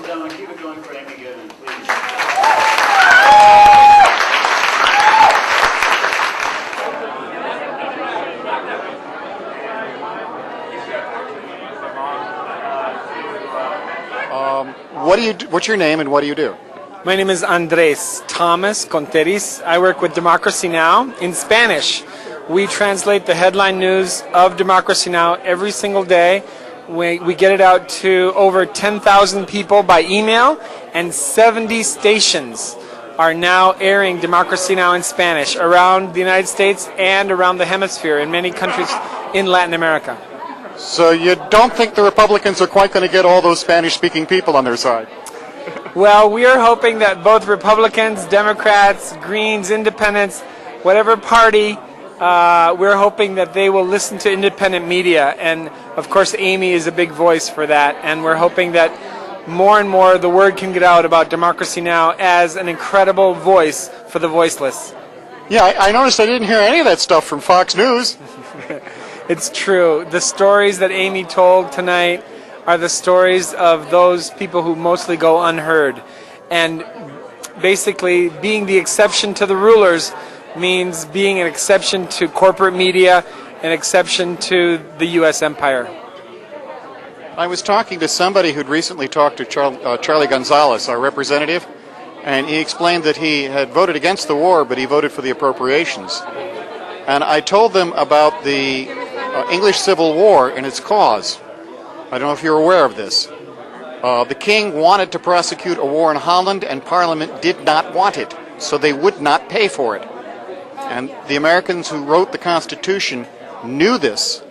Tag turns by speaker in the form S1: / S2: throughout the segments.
S1: gentlemen, keep it going for Amy Goodman, please.
S2: What's your name and what do you do?
S3: My name is Andres Thomas Conteris. I work with Democracy Now! In Spanish. We translate the headline news of Democracy Now! Every single day. We get it out to over 10,000 people by email, and 70 stations are now airing Democracy Now! In Spanish around the United States and around the hemisphere in many countries in Latin America.
S2: So you don't think the Republicans are quite going to get all those Spanish-speaking people on their side?
S3: Well, we are hoping that both Republicans, Democrats, Greens, Independents, whatever party, we're hoping that they will listen to independent media. And, of course, Amy is a big voice for that. And we're hoping that more and more the word can get out about Democracy Now! As an incredible voice for the voiceless.
S2: Yeah, I noticed I didn't hear any of that stuff from Fox News.
S3: It's true. The stories that Amy told tonight are the stories of those people who mostly go unheard. And basically, being the exception to the rulers means being an exception to corporate media, an exception to the U.S. empire.
S2: I was talking to somebody who'd recently talked to Charlie Gonzalez, our representative, and he explained that he had voted against the war, but he voted for the appropriations. And I told them about the English Civil War and its cause. I don't know if you're aware of this. The king wanted to prosecute a war in Holland, and Parliament did not want it, so they would not pay for it. And the Americans who wrote the Constitution knew this,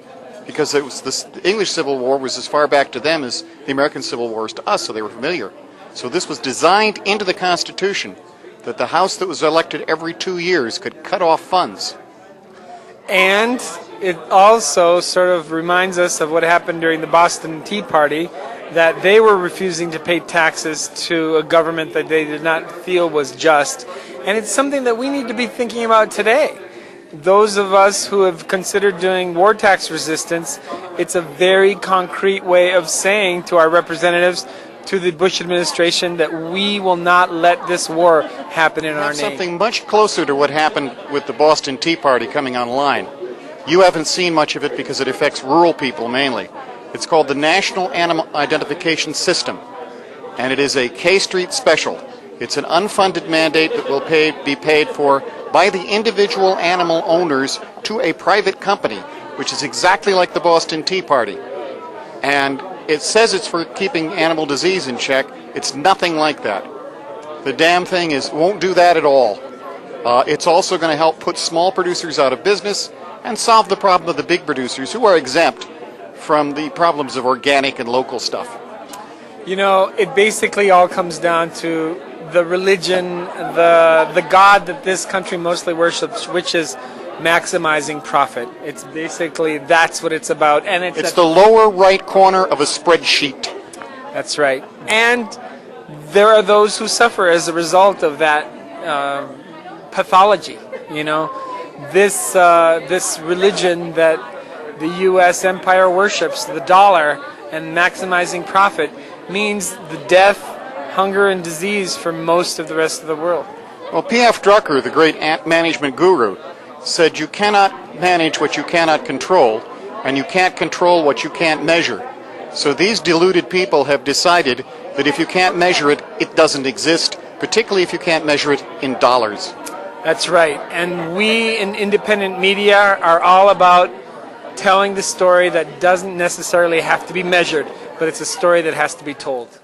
S2: because it was the English Civil War was as far back to them as the American Civil War is to us, so they were familiar. So this was designed into the Constitution that the House that was elected every 2 years could cut off funds.
S3: And it also sort of reminds us of what happened during the Boston Tea Party, that they were refusing to pay taxes to a government that they did not feel was just. And it's something that we need to be thinking about today. Those of us who have considered doing war tax resistance, it's a very concrete way of saying to our representatives, to the Bush administration, that we will not let this war happen in our name.
S2: Something much closer to what happened with the Boston Tea Party coming online. You haven't seen much of it because it affects rural people mainly. It's called the National Animal Identification System, and it is a K Street special. It's an unfunded mandate that will be paid for by the individual animal owners to a private company, which is exactly like the Boston Tea Party. And it says it's for keeping animal disease in check. It's nothing like that. The damn thing won't do that at all. It's also going to help put small producers out of business and solve the problem of the big producers who are exempt from the problems of organic and local stuff.
S3: You know, it basically all comes down to the religion, the God that this country mostly worships, which is maximizing profit. It's basically, that's what it's about. And
S2: it's the lower right corner of a spreadsheet.
S3: That's right. And there are those who suffer as a result of that pathology. You know, this religion that the U.S. empire worships, the dollar, and maximizing profit, means the death, hunger, and disease for most of the rest of the world.
S2: Well, P.F. Drucker, the great management guru, said you cannot manage what you cannot control, and you can't control what you can't measure. So these deluded people have decided that if you can't measure it, it doesn't exist, particularly if you can't measure it in dollars.
S3: That's right. And we in independent media are all about telling the story that doesn't necessarily have to be measured, but it's a story that has to be told.